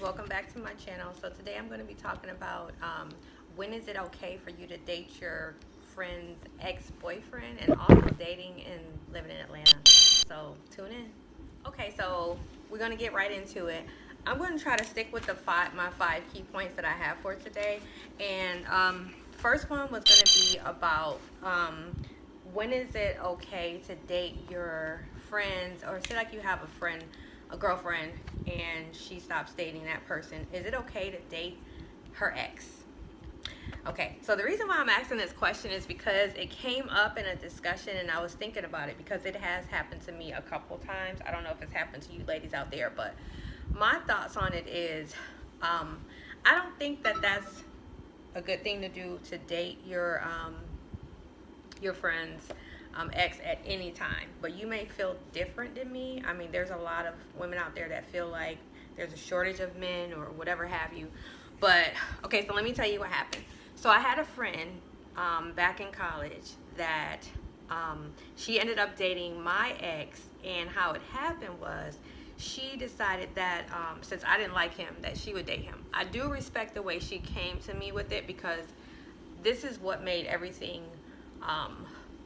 welcome back to my channel. So today I'm going to be talking about when is it okay for you to date your friend's ex-boyfriend and also dating and living in Atlanta. So tune in. Okay, so we're going to get right into it. I'm going to try to stick with my five key points that I have for today. And first one was going to be about when is it okay to date your friends, or say like you have a girlfriend, and she stops dating that person. Is it okay to date her ex? Okay, so the reason why I'm asking this question is because it came up in a discussion and I was thinking about it because it has happened to me a couple times. I don't know if it's happened to you ladies out there, but my thoughts on it is I don't think that that's a good thing to do, to date your friend's ex at any time. But you may feel different than me. I mean, there's a lot of women out there that feel like there's a shortage of men or whatever have you. But okay, so let me tell you what happened. So I had a friend back in college that she ended up dating my ex, and how it happened was she decided that since I didn't like him, that she would date him. I do respect the way she came to me with it, because this is what made everything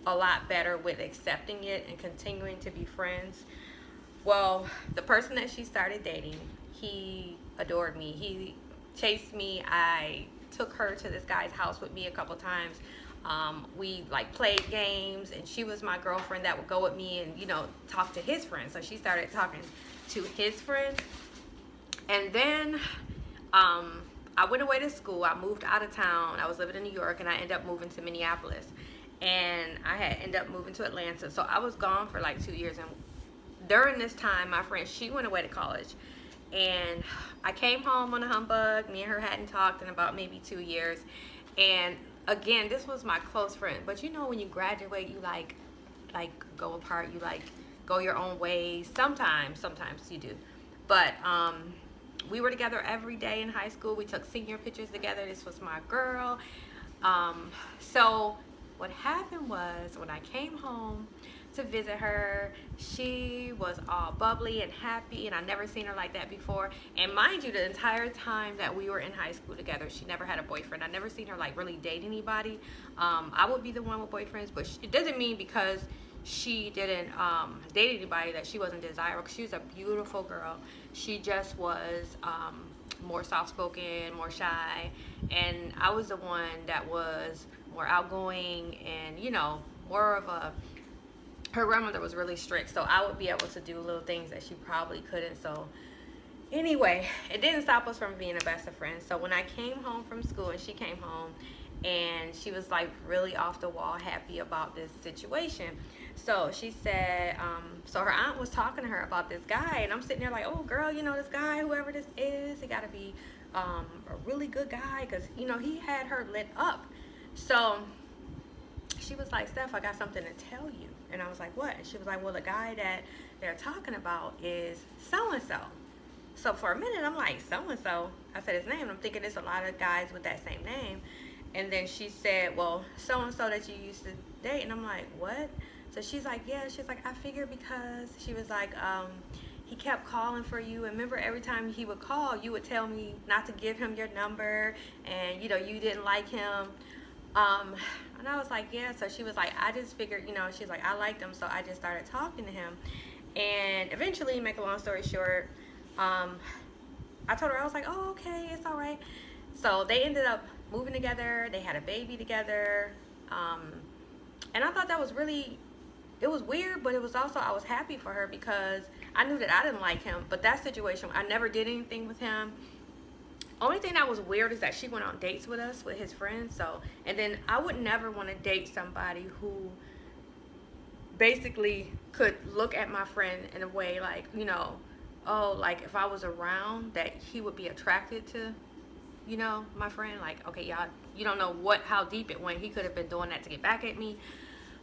a lot better with accepting it and continuing to be friends. Well, the person that she started dating, he adored me. He chased me. I took her to this guy's house with me a couple times. We like played games, and she was my girlfriend that would go with me and talk to his friends. So she started talking to his friends, and then I went away to school. I moved out of town. I was living in New York, and I ended up moving to Minneapolis, and I had ended up moving to Atlanta. So I was gone for like 2 years, and during this time, my friend, she went away to college, and I came home on a humbug. Me and her hadn't talked in about maybe 2 years, and again, this was my close friend. But when you graduate, you like go apart. You like go your own ways. Sometimes you do, but we were together every day in high school. We took senior pictures together. This was my girl. So what happened was, when I came home to visit her, she was all bubbly and happy, and I never seen her like that before. And mind you, the entire time that we were in high school together, she never had a boyfriend. I never seen her like really date anybody. I would be the one with boyfriends, but it doesn't mean because she didn't date anybody that she wasn't desirable. She was a beautiful girl. She just was more soft-spoken, more shy, and I was the one that was more outgoing and more of a, her grandmother was really strict, so I would be able to do little things that she probably couldn't. So anyway, it didn't stop us from being the best of friends. So when I came home from school and she came home, and she was like really off the wall happy about this situation. So she said, so her aunt was talking to her about this guy, and I'm sitting there like, oh girl, this guy, whoever this is, he got to be a really good guy, because he had her lit up. So she was like, Steph, I got something to tell you. And I was like, what? And she was like, well, the guy that they're talking about is so-and-so. So for a minute, I'm like, so-and-so? I said his name, and I'm thinking there's a lot of guys with that same name. And then she said, well, so-and-so that you used to date. And I'm like, what? So she's like, yeah. She's like, I figured because, she was like, he kept calling for you. And remember, every time he would call, you would tell me not to give him your number. And, you didn't like him. And I was like, yeah. So she was like, I just figured, she's like, I liked him, so I just started talking to him. And eventually, make a long story short, I told her, I was like, oh, okay, it's all right. So they ended up moving together. They had a baby together. And I thought that was really, it was weird, but it was also, I was happy for her, because I knew that I didn't like him. But that situation, I never did anything with him. Only thing that was weird is that she went on dates with us, with his friends. So, and then I would never want to date somebody who basically could look at my friend in a way like, oh, like if I was around, that he would be attracted to, my friend. Like, okay, y'all, you don't know how deep it went. He could have been doing that to get back at me.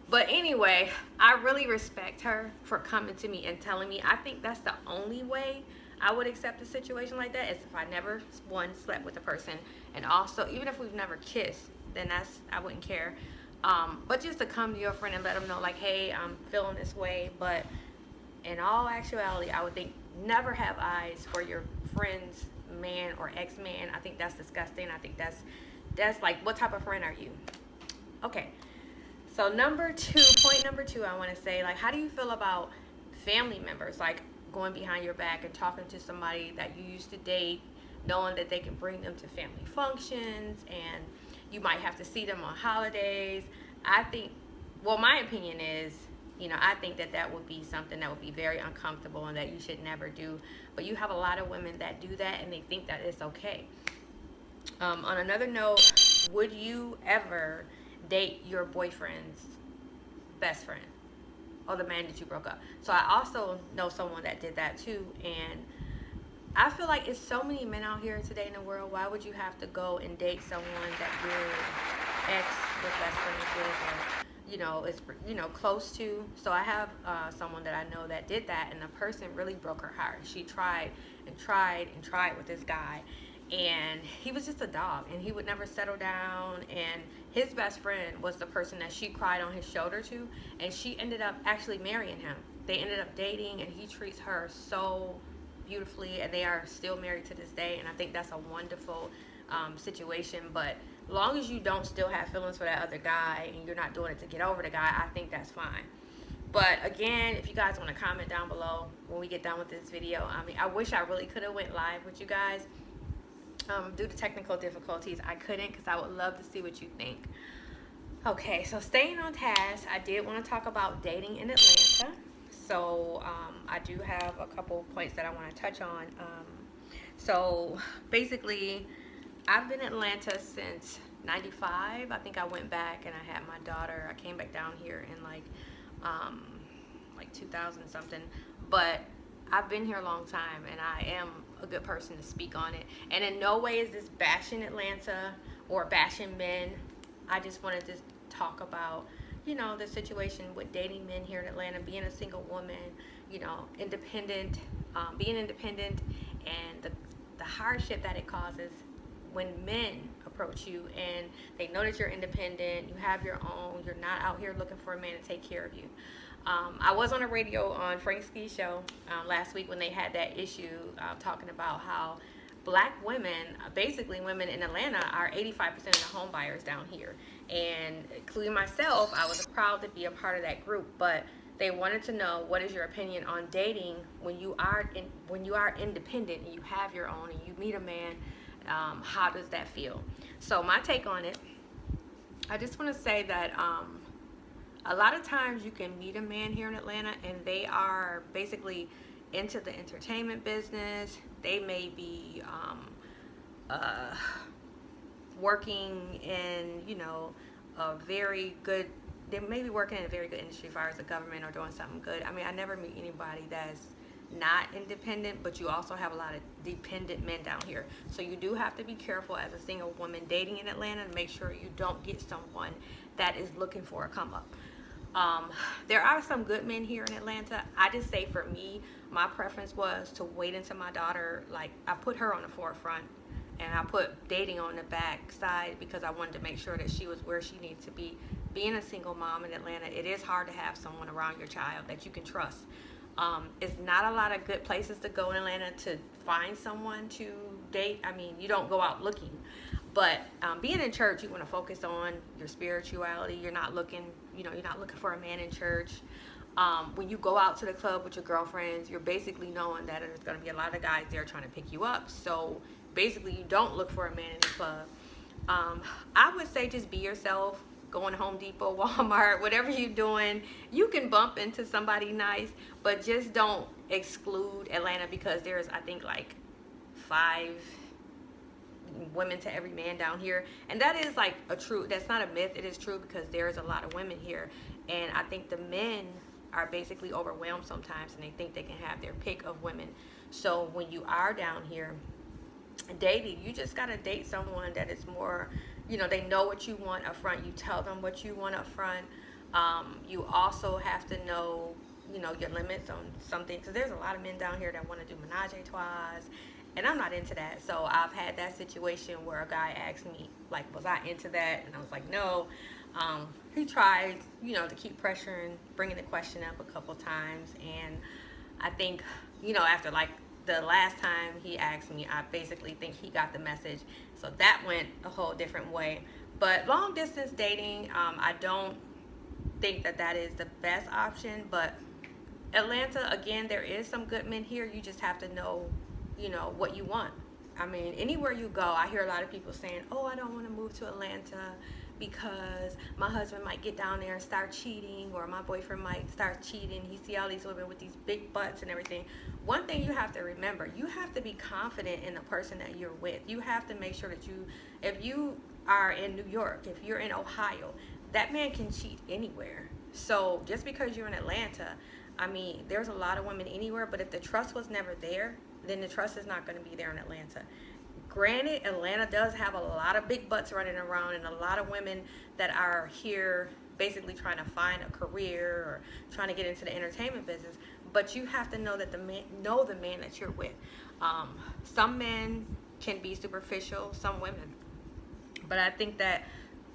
But anyway, I really respect her for coming to me and telling me. I think that's the only way I would accept a situation like that, is if I never, one, slept with the person, and also, even if we've never kissed, then I wouldn't care. But just to come to your friend and let them know, like, hey, I'm feeling this way. But in all actuality, I would think, never have eyes for your friend's man or ex-man. I think that's disgusting. I think that's like, what type of friend are you? Okay. So point number two, I want to say, like, how do you feel about family members, like going behind your back and talking to somebody that you used to date, knowing that they can bring them to family functions and you might have to see them on holidays? I think, well, my opinion is, I think that that would be something that would be very uncomfortable and that you should never do. But you have a lot of women that do that and they think that it's okay. On another note, would you ever date your boyfriend's best friend or the man that you broke up? So I also know someone that did that too, and I feel like it's so many men out here today in the world. Why would you have to go and date someone that your ex was best friends with, or is close to? So I have someone that I know that did that, and the person really broke her heart. She tried and tried and tried with this guy, and he was just a dog, and he would never settle down. And his best friend was the person that she cried on his shoulder to, and she ended up actually marrying him. They ended up dating, and he treats her so beautifully, and they are still married to this day. And I think that's a wonderful situation. But long as you don't still have feelings for that other guy and you're not doing it to get over the guy, I think that's fine. But again, if you guys want to comment down below when we get done with this video. I mean, I wish I really could have went live with you guys. Due to technical difficulties, I couldn't, because I would love to see what you think. Okay, so staying on task, I did want to talk about dating in Atlanta. So I do have a couple points that I want to touch on. So basically, I've been in Atlanta since '95. I think I went back and I had my daughter. I came back down here in like 2000 something. But I've been here a long time, and I am a good person to speak on it. And in no way is this bashing Atlanta or bashing men. I just wanted to talk about, the situation with dating men here in Atlanta, being a single woman, independent, being independent, and the hardship that it causes when men approach you and they know that you're independent, you have your own, you're not out here looking for a man to take care of you. I was on a radio on Frank Ski's show last week when they had that issue, talking about how black women, basically women in Atlanta, are 85% of the home buyers down here. And including myself, I was proud to be a part of that group. But they wanted to know, what is your opinion on dating when you are independent and you have your own and you meet a man? How does that feel? So my take on it, I just want to say that a lot of times you can meet a man here in Atlanta and they are basically into the entertainment business. They may be working in, a very good, they may be working in a very good industry as far as the government or doing something good. I mean, I never meet anybody that's not independent, but you also have a lot of dependent men down here. So you do have to be careful as a single woman dating in Atlanta and make sure you don't get someone that is looking for a come up. There are some good men here in Atlanta. I just say, for me, my preference was to wait until my daughter, like, I put her on the forefront and I put dating on the back side because I wanted to make sure that she was where she needs to be. Being a single mom in Atlanta, it is hard to have someone around your child that you can trust. It's not a lot of good places to go in Atlanta to find someone to date. I mean, you don't go out looking. But being in church, you want to focus on your spirituality. You're not looking, you're not looking for a man in church. When you go out to the club with your girlfriends, you're basically knowing that there's going to be a lot of guys there trying to pick you up. So basically, you don't look for a man in the club. I would say just be yourself. Going to Home Depot, Walmart, whatever you're doing, you can bump into somebody nice, but just don't exclude Atlanta, because there's, I think, like 5 women to every man down here. And that is like that's not a myth, it is true, because there's a lot of women here. And I think the men are basically overwhelmed sometimes and they think they can have their pick of women. So when you are down here dating, you just got to date someone that is more, they know what you want up front. You tell them what you want up front. You also have to know, your limits on something, because there's a lot of men down here that want to do menage a trois, and I'm not into that. So I've had that situation where a guy asked me, like, was I into that? And I was like, no. He tried, to keep pressuring, bringing the question up a couple times, and I think, after like the last time he asked me, I basically think he got the message. So that went a whole different way. But long distance dating, I don't think that that is the best option. But Atlanta, again, there is some good men here. You just have to know, what you want. I mean, anywhere you go, I hear a lot of people saying, "Oh, I don't want to move to Atlanta because my husband might get down there and start cheating, or my boyfriend might start cheating. He see all these women with these big butts and everything." One thing you have to remember, you have to be confident in the person that you're with. You have to make sure that if you are in New York, if you're in Ohio, that man can cheat anywhere. So just because you're in Atlanta, I mean, there's a lot of women anywhere, but if the trust was never there, then the trust is not going to be there in Atlanta. Granted, Atlanta does have a lot of big butts running around and a lot of women that are here basically trying to find a career or trying to get into the entertainment business. But you have to know that know the man that you're with. Some men can be superficial, some women. But I think that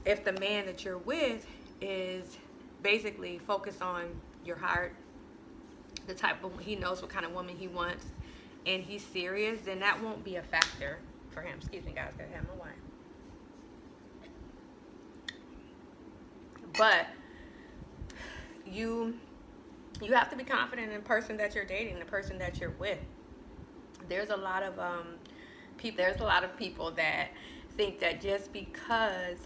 if the man that you're with is basically focused on your heart, the type of, he knows what kind of woman he wants, and he's serious, then that won't be a factor for him. Excuse me, guys, gotta have my wine. But you have to be confident in the person that you're dating, the person that you're with. There's a lot of people that think that just because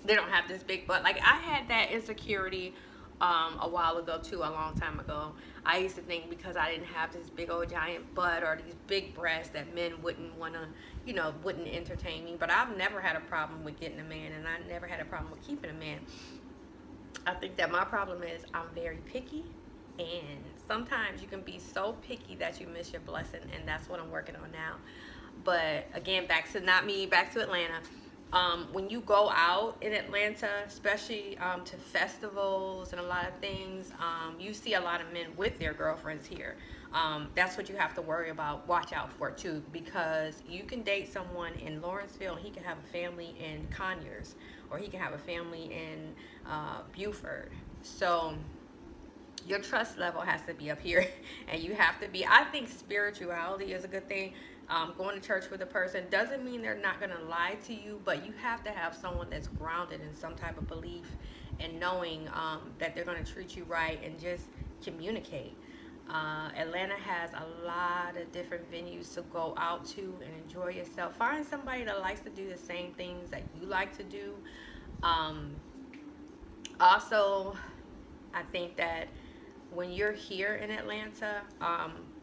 they don't have this big butt. Like, I had that insecurity a while ago too, a long time ago. I used to think because I didn't have this big old giant butt or these big breasts that men wouldn't want to, wouldn't entertain me. But I've never had a problem with getting a man, and I never had a problem with keeping a man. I think that my problem is I'm very picky, and sometimes you can be so picky that you miss your blessing, and that's what I'm working on now. But again, back to Atlanta. When you go out in Atlanta, especially to festivals and a lot of things, you see a lot of men with their girlfriends here. That's what you have to watch out for too, because you can date someone in Lawrenceville and he can have a family in Conyers, or he can have a family in Beaufort. So your trust level has to be up here, and you have to be, I think spirituality is a good thing. Going to church with a person doesn't mean they're not going to lie to you, but you have to have someone that's grounded in some type of belief, and knowing that they're going to treat you right and just communicate. Atlanta has a lot of different venues to go out to and enjoy yourself. Find somebody that likes to do the same things that you like to do. Also, I think that when you're here in Atlanta,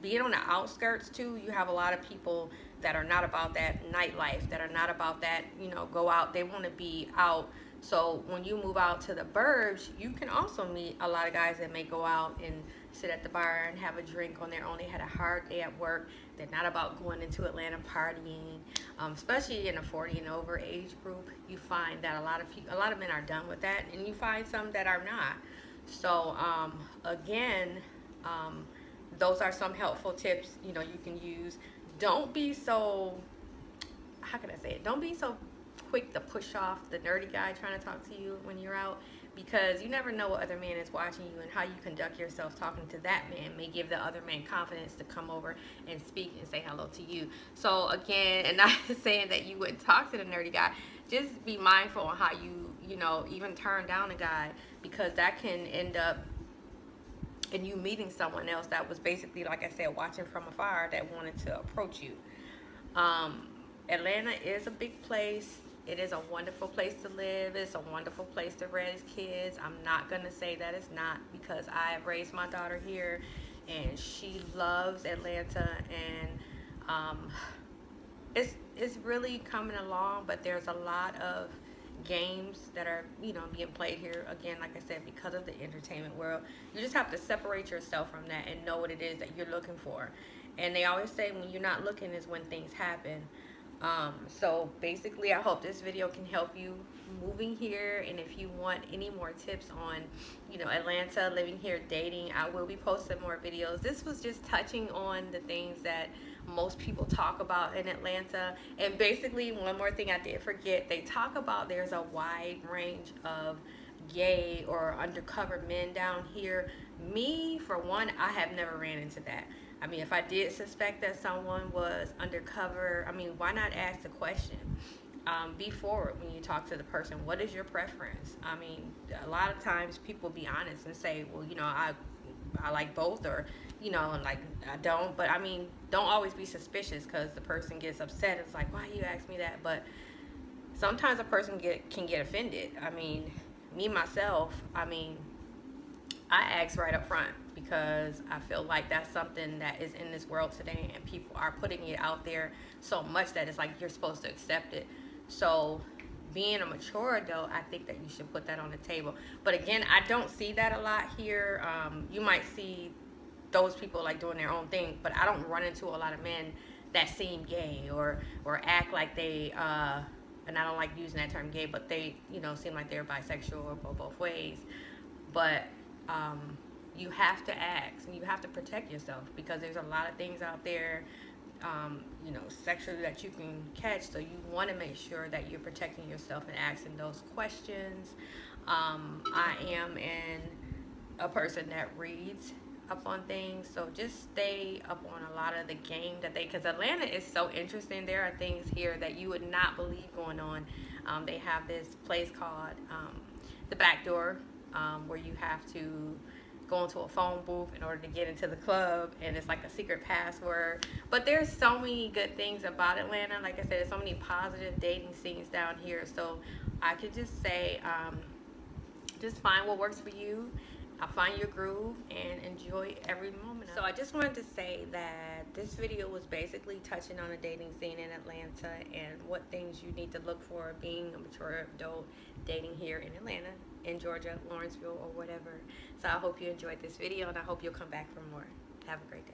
being on the outskirts too, you have a lot of people that are not about that nightlife, that are not about that, go out. They want to be out. So when you move out to the burbs, you can also meet a lot of guys that may go out and sit at the bar and have a drink on their own. They had a hard day at work. They're not about going into Atlanta partying, especially in the 40 and over age group. You find that a lot of men are done with that, and you find some that are not. So again, those are some helpful tips you can use. Don't be so, how can I say it? Don't be so quick to push off the nerdy guy trying to talk to you when you're out, because you never know what other man is watching you, and how you conduct yourself talking to that man may give the other man confidence to come over and speak and say hello to you. So again, and not saying that you wouldn't talk to the nerdy guy, just be mindful on how you even turn down a guy, because that can end up in you meeting someone else that was basically, like I said, watching from afar, that wanted to approach you. Atlanta is a big place. It is a wonderful place to live. It's a wonderful place to raise kids. I'm not going to say that it's not, because I have raised my daughter here and she loves Atlanta, and it's really coming along, but there's a lot of games that are being played here, again, like I said, because of the entertainment world. You just have to separate yourself from that and know what it is that you're looking for. And they always say when you're not looking is when things happen. So basically, I hope this video can help you moving here. And if you want any more tips on Atlanta, living here, dating, I will be posting more videos. This was just touching on the things that most people talk about in Atlanta. And basically, one more thing I did forget, they talk about there's a wide range of gay or undercover men down here. Me, for one, I have never ran into that. I mean, if I did suspect that someone was undercover, I mean, why not ask the question? Be forward when you talk to the person. What is your preference? I mean, a lot of times people be honest and say, well, I like both, or and like I don't. But I mean, don't always be suspicious because the person gets upset. It's like, why you ask me that? But sometimes a person can get offended. I mean, me myself. I mean, I ask right up front because I feel like that's something that is in this world today, and people are putting it out there so much that it's like you're supposed to accept it. So, being a mature adult, I think that you should put that on the table. But again, I don't see that a lot here. You might see those people like doing their own thing, but I don't run into a lot of men that seem gay or act like they. And I don't like using that term gay, but they seem like they're bisexual or go both ways. But you have to ask and you have to protect yourself because there's a lot of things out there, sexually that you can catch. So you want to make sure that you're protecting yourself and asking those questions. I am a person that reads up on things, so just stay up on a lot of the game that because Atlanta is so interesting. There are things here that you would not believe going on. They have this place called the Back Door, where you have to go into a phone booth in order to get into the club, and it's like a secret password. But there's so many good things about Atlanta. Like I said, there's so many positive dating scenes down here. So I could just say, just find what works for you. Find your groove and enjoy every moment. So I just wanted to say that this video was basically touching on a dating scene in Atlanta and what things you need to look for being a mature adult dating here in Atlanta, in Georgia, Lawrenceville, or whatever. So I hope you enjoyed this video, and I hope you'll come back for more. Have a great day.